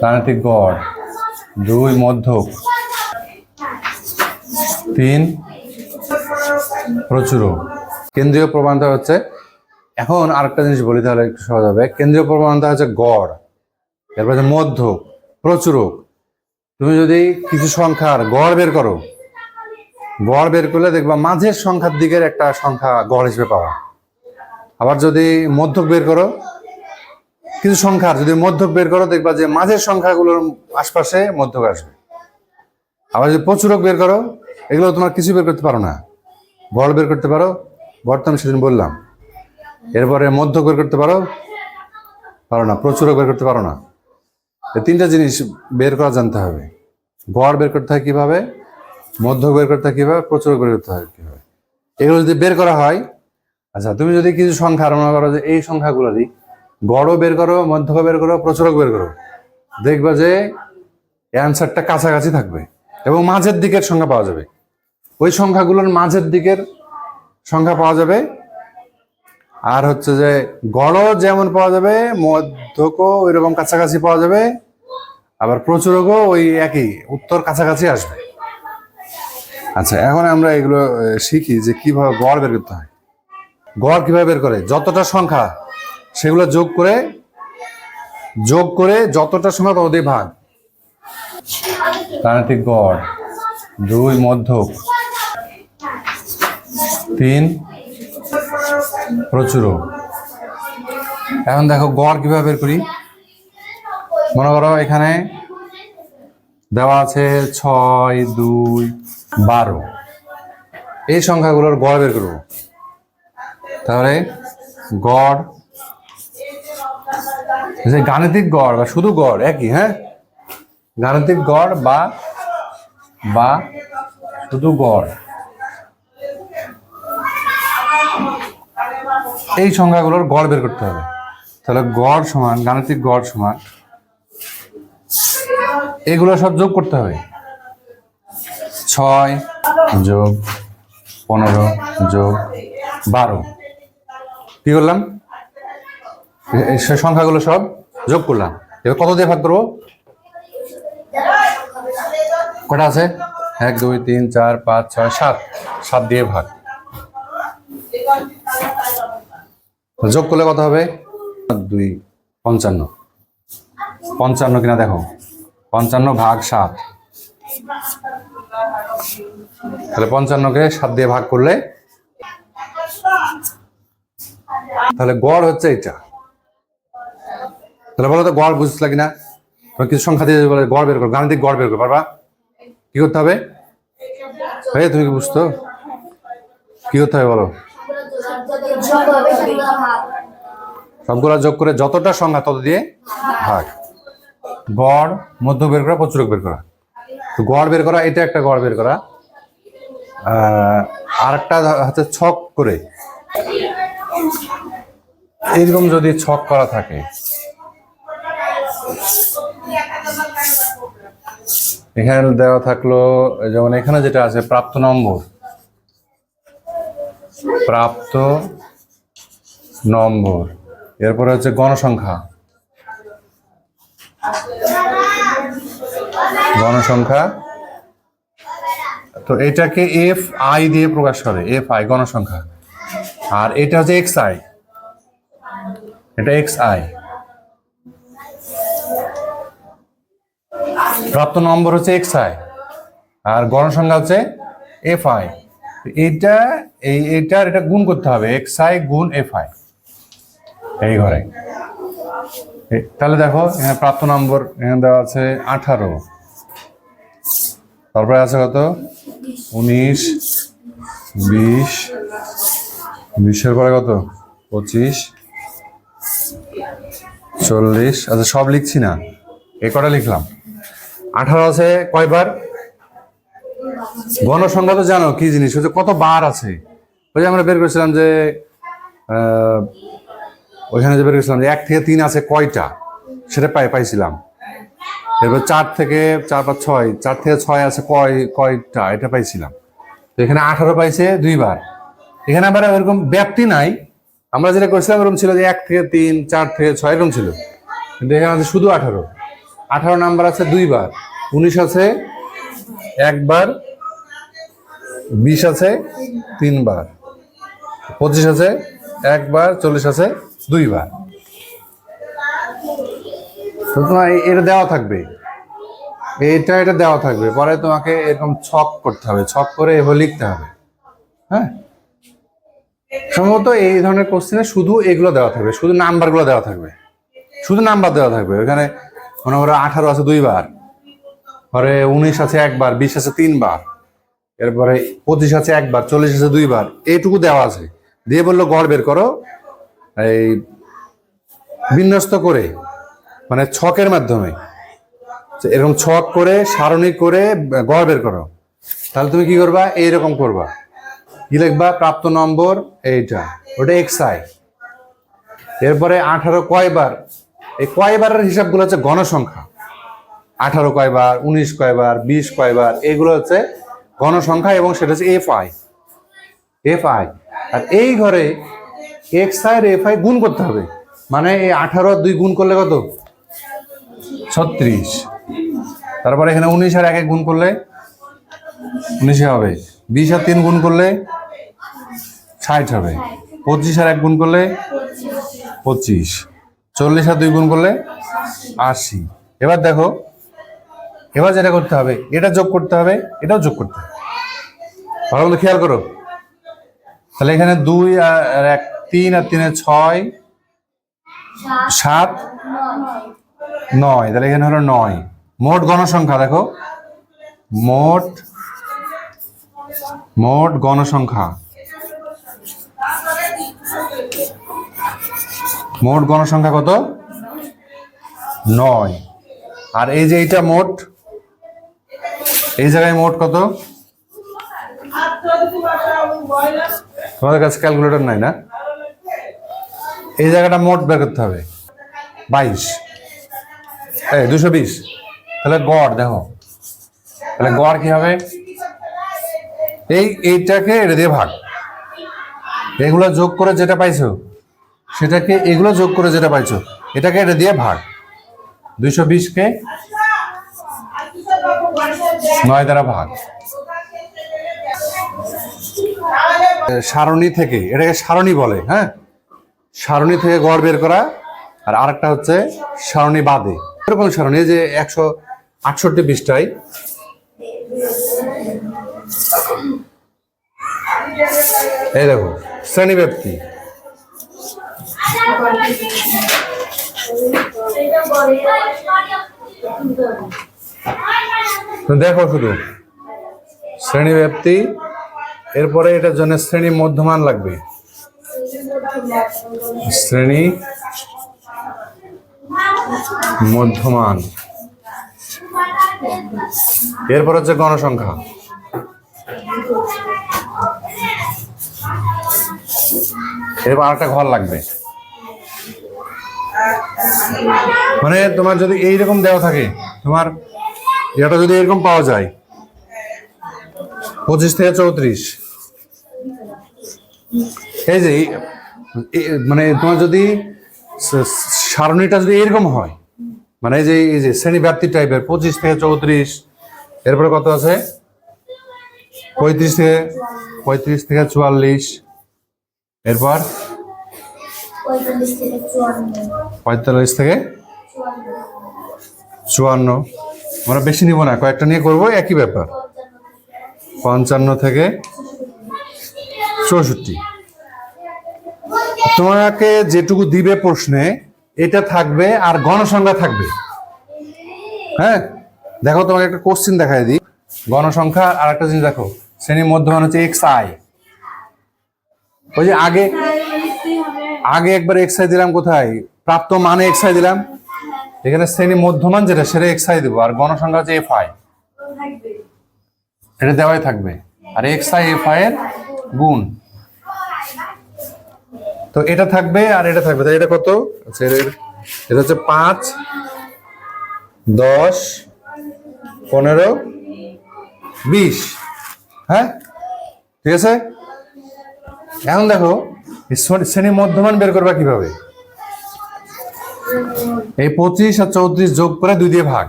গাণিতিক গড়, 2 মধ্যক, 3 প্রচুরক। কেন্দ্রীয় প্রবণতা হচ্ছে, এখন আরেকটা জিনিস বলি তাহলে একটু সহজ হবে। কেন্দ্রীয় প্রবণতা হচ্ছে গড়, এরপর হচ্ছে মধ্যক, প্রচুরক। তুমি যদি কিছু সংখ্যার গড় বের করো, গড় বের করলে দেখবা মাঝের সংখ্যার দিকের একটা সংখ্যা গড় হিসেবে পাওয়া। আবার যদি মধ্যক বের করো, কিছু সংখ্যার যদি মধ্যক বের করো, দেখবা যে মাঝের সংখ্যাগুলোর আশপাশে মধ্যক আসবে। আবার যদি প্রচুরক বের করো, এগুলো তোমার কিছু বের করতে পারো না। গড় বের করতে পারো, গড় তো আমি সেদিন বললাম। এরপরে মধ্যক বের করতে পারো না, প্রচুরক বের করতে পারো না। এই 3টা জিনিস বের করা জানতে হবে। গড় বের করতে হয় কিভাবে, মধ্যক বের করতে হয় কিভাবে, প্রচুরক বের করতে হয় কিভাবে। এগুলো যদি বের করা হয়, আচ্ছা তুমি যদি কিছু সংখ্যা মনে করো যে এই সংখ্যাগুলোরই গড়ও বের করো, মধ্যক বের করো, প্রচুরক বের করো, দেখবা যে অ্যান্সারটা কাছাকাছি থাকবে এবং মাঝের দিকের সংখ্যা পাওয়া যাবে। ওই সংখ্যাগুলোর মাঝের দিকের সংখ্যা পাওয়া যাবে। আর হচ্ছে যে গড়ও যেমন পাওয়া যাবে, মধ্যকও ওই রকম কাছাকাছি পাওয়া যাবে, আবার প্রচুরকও ওই একই উত্তর কাছাকাছি আসবে। আচ্ছা, এখন আমরা এগুলো শিখি যে কিভাবে গড় বের করতে হয়। গড় কিভাবে বের করে, যতটা সংখ্যা সেগুলো যোগ করে যতটা সংখ্যা তত দিয়ে ভাগ। গাণিতিক গড়, 2 মধ্যক, 3 প্রচুরক। এখন দেখো গড় কিভাবে বের করি। মনে করো এখানে দেওয়া আছে 6, 2, 12। এই সংখ্যাগুলোর গড় বের করবো। তাহলে গড়, গাণিতিক গড় বা শুধু গড় একই, হ্যাঁ, গাণিতিক গড় বা শুধু গড়, এই সংখ্যাগুলোর গড় বের করতে হবে। তাহলে গড় সমান, গাণিতিক গড় সমান, এগুলো সব যোগ করতে হবে। 6 যোগ 15 যোগ 12, কি করলাম, সে সংখ্যাগুলো সব যোগ করলাম। এবার কত দিয়ে ভাগ করবো, কটা আছে, 1, 2, 3, 4, 5, 6, 7, 7 দিয়ে ভাগ। যোগ করলে কত হবে, 2, 55। 55 কিনা দেখো, 55 ভাগ 7। তাহলে 55কে 7 দিয়ে ভাগ করলে তাহলে গড় হচ্ছে এটা। তাহলে বলো তো গড় বুঝলা কিনা। কিছু সংখ্যা দিয়ে বলে গড় বের করো, গাণিতিক গড় বের করো, পারবা? কি করতে হবে ভাই, তুমি কি বুঝতো, কি করতে হবে বলো? সবগুলো যোগ করে যতটা সংখ্যা তত দিয়ে ভাগ। গড়, মধ্য বের করা, প্রচুরক বের করা। তো গড় বের করা, এটা একটা গড় বের করা। আর একটা হচ্ছে ছক করে, এইরকম যদি ছক করা থাকে, এখানে দেওয়া থাকলো, যেমন এখানে যেটা আছে প্রাপ্ত নম্বর, এরপরে হচ্ছে গণসংখ্যা, তো এটাকে FI দিয়ে প্রকাশ করে, FI গণসংখ্যা। আর এটা হচ্ছে XI, এটা XI। প্রাপ্ত নম্বর হচ্ছে XI আর গণসংখ্যা হচ্ছে FI। এটা গুণ করতে হবে, XI গুণ FI এই ঘরে। তাহলে দেখো এখানে প্রাপ্ত নম্বর এখানে দেওয়া আছে 18, তারপরে আছে কত 19, 20 পরে কত 25, 40। আচ্ছা সব লিখছি না, এ কটা লিখলাম। 18 আছে কয়বার, গণসংখ্যা তো জানো কি জিনিস, হচ্ছে কত বার আছে। ওই যে আমরা বের করেছিলাম যে ওইখানে যে বের করেছিলাম যে 1 থেকে 3 আছে কয়টা, সেটা পাইছিলাম। এরপর 4 থেকে 4, 5, 6, 4 থেকে 6 আছে কয়টা, এটা পাইছিলাম। তো এখানে 18 পাইছে 2 বার। এখানে আবার এরকম ব্যাপ্তি নাই, আমরা যেটা করেছিলাম এরকম ছিল যে 1 থেকে 3, 4 থেকে 6 এরকম ছিল। কিন্তু এখানে আছে শুধু 18। 18 নাম্বার আছে 2 বার, 19 আছে 1 বার, 20 আছে 3 বার, 25 আছে 1 বার, 40 আছে 2 বার। তো তোমার এটা দেওয়া থাকবে, এটা দেওয়া থাকবে, পরে তোমাকে এরকম ছক করতে হবে, ছক করে এভাবে লিখতে হবে। হ্যাঁ, সম্ভবত এই ধরনের কোশ্চেনে শুধু এগুলো দেওয়া থাকবে, শুধু নাম্বারগুলো দেওয়া থাকবে, শুধু নাম্বার দেওয়া থাকবে। এখানে মনে করো 18 আছে 2 বার, পরে 19 আছে 1 বার, 20 আছে 3 বার, এরপরে 25 আছে 1 বার, 40 আছে 2 বার, এইটুকু দেওয়া আছে। দিয়ে বললো গড় বের করো, এই বিন্যস্ত করে, মানে ছকের মাধ্যমে এরকম ছক করে সারণী করে গড় বের করো। তাহলে তুমি কি করবা, এইরকম করবা, কি লিখবা, প্রাপ্ত নম্বর এইটা, ওটা xi। এরপরে 18 কয়বার, এই কয়বারের হিসাবগুলো হচ্ছে গণসংখ্যা। 18 কয়বার, 19 কয়বার, 20 কয়বার, এগুলো হচ্ছে গণসংখ্যা এবং সেটা হচ্ছে fi। আর এই ঘরে xi আর fi গুণ করতে হবে, মানে এই 18 আর 2 গুণ করলে কত, 36। তারপরে এখানে 19 আর 1 গুণ করলে 19 হবে, 20 আর 3 গুণ করলে 60 হবে, 25 আর 1 গুণ করলে 25, 40 আর 2 গুণ করলে 80। এবার দেখো, এবার যেটা করতে হবে, এটা যোগ করতে হবে, এটাও যোগ করতে হবে। ভালো মতো খেয়াল করো। তাহলে এখানে 2 আর 1 3 আর 3 6 7 9, তাহলে এখানে হলো 9। মোট গণসংখ্যা দেখো, মোট গণসংখ্যা, মোট গণসংখ্যা কত, 9। আর এই যে এইটা মোট, এই জায়গায় মোট কত, তোমাদের কাছে ক্যালকুলেটর নাই না, এই জায়গাটা মোট বের করতে হবে 22, 220। তাহলে গড় দেখো, তাহলে গড় কি হবে, এইটাকে এটা দিয়ে ভাগ, এগুলো যোগ করে যেটা পাইছো সেটাকে এগুলো যোগ করে যেটা পাইছো এটাকে এটা দিয়ে ভাগ, 220-কে 9 দ্বারা ভাগ। সারণী থেকে, এটাকে সারণী বলে, হ্যাঁ, সারণী থেকে গড় বের করা। আর আরেকটা হচ্ছে সারণী বাদে, এরকম সারণী যে 168 পৃষ্ঠায়, এই দেখো শ্রেণীব্যাপ্তি, দেখো শুধু শ্রেণীব্যাপ্তি, এরপরে এটার জন্য শ্রেণী মধ্যমান লাগবে, শ্রেণী মধ্যমান, এরপর হচ্ছে গণসংখ্যা, এরপর আরেকটা ঘর লাগবে। মানে তোমার যদি এইরকম দেওয়া থাকে, তোমার এটা যদি এরকম পাওয়া যায় 25 থেকে 34, এই যে মানে তোমার যদি সারণীটা যদি এরকম হয়, মানে এই যে শ্রেণী ব্যাপ্তি টাইপের 25 থেকে 34, এরপরে কত আছে 35 থেকে 44, এরপর 45 থেকে 54, আমরা বেশি নিব না, কয়েকটা নিয়ে করবো, একই ব্যাপার, 55 থেকে 64। তোমাকে যেটুকু দিবে প্রশ্নে এটা থাকবে, আর গণসংখ্যা থাকবে। হ্যাঁ, দেখো তোমাকে একটা কোশ্চেন দেখাই দিই, গণসংখ্যা। আর একটা জিনিস দেখো, শ্রেণীর মধ্যমান হচ্ছে xi। ওই যে আগে একবার xi দিলাম, কোথায় প্রাপ্ত মানে xi দিলাম, এখানে শ্রেণী মধ্যমান যেটা সেটা xi দেবো, আর গণসংখ্যা হচ্ছে fi, এটা দেওয়াই থাকবে। আর xi fi এর গুণ, তো এটা থাকবে আর এটা থাকবে। তাই এটা কত, আচ্ছা এটা হচ্ছে 5, 10, 15, 20। হ্যাঁ, ঠিক আছে। এখন দেখো শ্রেণী মধ্যমান বের করবা কিভাবে। এই 25 আর 34 যোগ করে 2 দিয়ে ভাগ।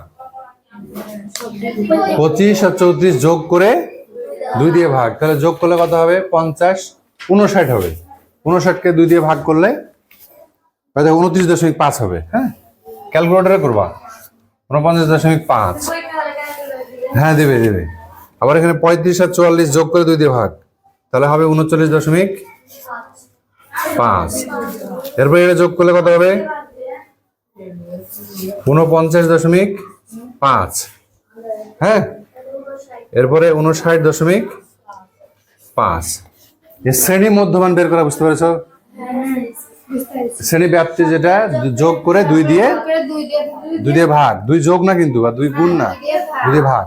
25 আর 34 যোগ করে 2 দিয়ে ভাগ, তাহলে যোগ করলে কত হবে? 50 59 হবে। 59কে 2 দিয়ে ভাগ করলে 29.5 হবে। হ্যাঁ, ক্যালকুলেটরে করবা। 49.5। হ্যাঁ দেবে দেবে। আবার এখানে 35 আর 44 যোগ করে 2 দিয়ে ভাগ, তাহলে হবে 39.5। এরপর এটা যোগ করলে কত হবে? 49.5। হ্যাঁ, এরপরে 59.5। এই শ্রেণী মধ্যমান বের করা, বুঝতে পেরেছ? শ্রেণী ব্যাপ্তি যেটা যোগ করে 2 দিয়ে ভাগ, 2 যোগ না কিন্তু, বা 2 গুণ না, 2 দিয়ে ভাগ।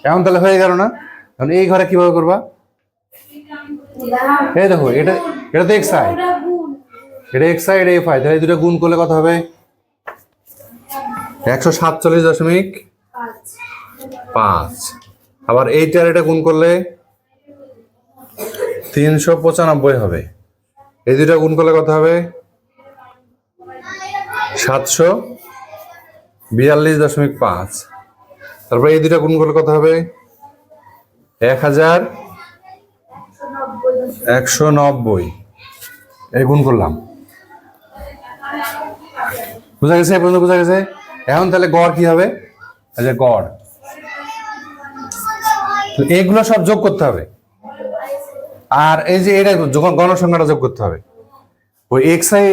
এখন তাহলে হয়ে গেল না? এখন এই ঘরে কিভাবে করবা? এই দেখো, এটা তো xi, এটা xi, এটা fi, তাহলে এই দুটো গুণ করলে কত হবে? 147.5। আবার এইটার এটা গুণ করলে 395 হবে। এই দুটো গুণ করলে কত হবে? 742.5। তারপর এই দুটো গুণ করলে কত হবে? 1190। এই গুণ করলাম। বুঝা গেছে? পর্যন্ত বুঝা গেছে? এখন তাহলে গড় কি হবে? আচ্ছা, গড় এগুলো সব যোগ করতে হবে। আর এই যে এটা গণসংখ্যাটা যোগ করতে হবে। ওই xi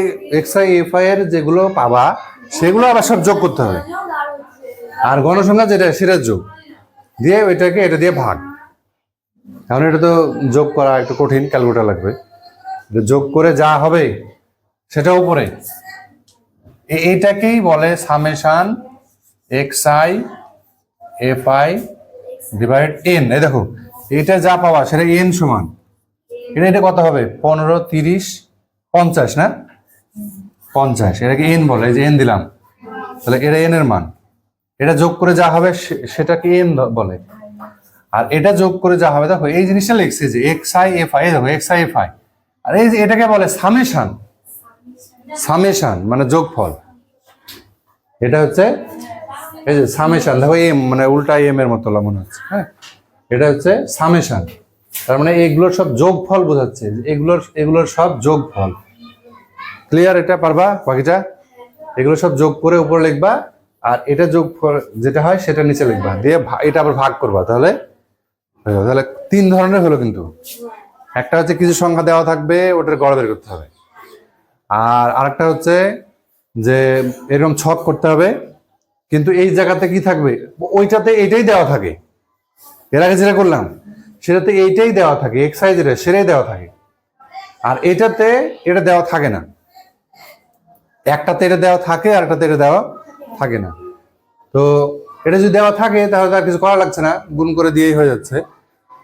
fi এর যেগুলো পাবা সেগুলো আবার সব যোগ করতে হবে। আর গণসংখ্যা যেটা সেটা যোগ দিয়ে ওইটাকে এটা দিয়ে ভাগ। এখন এটা তো যোগ করা একটু কঠিন, ক্যালকুলেটর লাগবে। যোগ করে যা হবে সেটা উপরে, এইটাকেই বলে summation xi fi divide n। এই দেখো, এটা যা পাওয়া সেটা n সমান, এটা কত হবে? 15, 30, 50 না? 50, এটাকে n বলে। এই যে n দিলাম, তাহলে এটা n এর মান। এটা যোগ করে যা হবে সেটাকে n বলে। আর এটা যোগ করে যা হবে, দেখো এই জিনিসটা লিখছে যে xi fi, দেখো xi fi। আর এই যে এটাকে বলে সামেশন। সামেশন মানে যোগফল। এটা হচ্ছে এই যে সামেশন, দেখো এম মানে উল্টা এম এর মতো মনে হচ্ছে। হ্যাঁ, এটা হচ্ছে সামেশন। তার মানে এগুলোর সব যোগফল বোঝাচ্ছে, এগুলোর সব যোগফল। ক্লিয়ার? এটা পারবা? বাকিটা এগুলো সব যোগ করে উপরে লিখবা, আর এটা যোগফল যেটা হয় সেটা নিচে লিখবা, দিয়ে এটা আবার ভাগ করবা। তাহলে 3 ধরনের হলো কিন্তু। একটা হচ্ছে কিছু সংখ্যা দেওয়া থাকবে, ওটার গড় বের করতে হবে। আর আরেকটা হচ্ছে যে এরকম ছক করতে হবে, কিন্তু এই জায়গাতে কি থাকবে? ওইটাতে এটাই দেওয়া থাকে। এর আগে যেটা করলাম সেটাতে এইটাই দেওয়া থাকে, xi যেটা সেটাই দেওয়া থাকে। আর এটাতে এটা দেওয়া থাকে না। একটাতে এটা দেওয়া থাকে, আর একটাতে এটা দেওয়া থাকে না। তো এটা যদি দেওয়া থাকে তাহলে আর কিছু করা লাগছে না, গুণ করে দিয়েই হয়ে যাচ্ছে।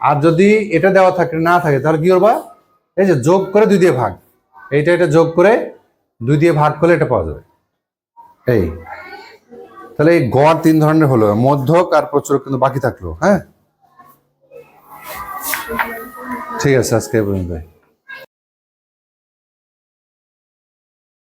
আর যদি এটা দেওয়া থাকে না থাকে, তাহলে কি করবা? এই যে যোগ করে 2 দিয়ে ভাগ, এটা যোগ করে 2 দিয়ে ভাগ করলে এটা পাওয়া যাবে। এই তাহলে এই গড় 3 ধরনের হলো, মধ্যক আর প্রচুরক কিন্তু বাকি থাকলো। হ্যাঁ, ঠিক আছে, আজকে এই পর্যন্ত।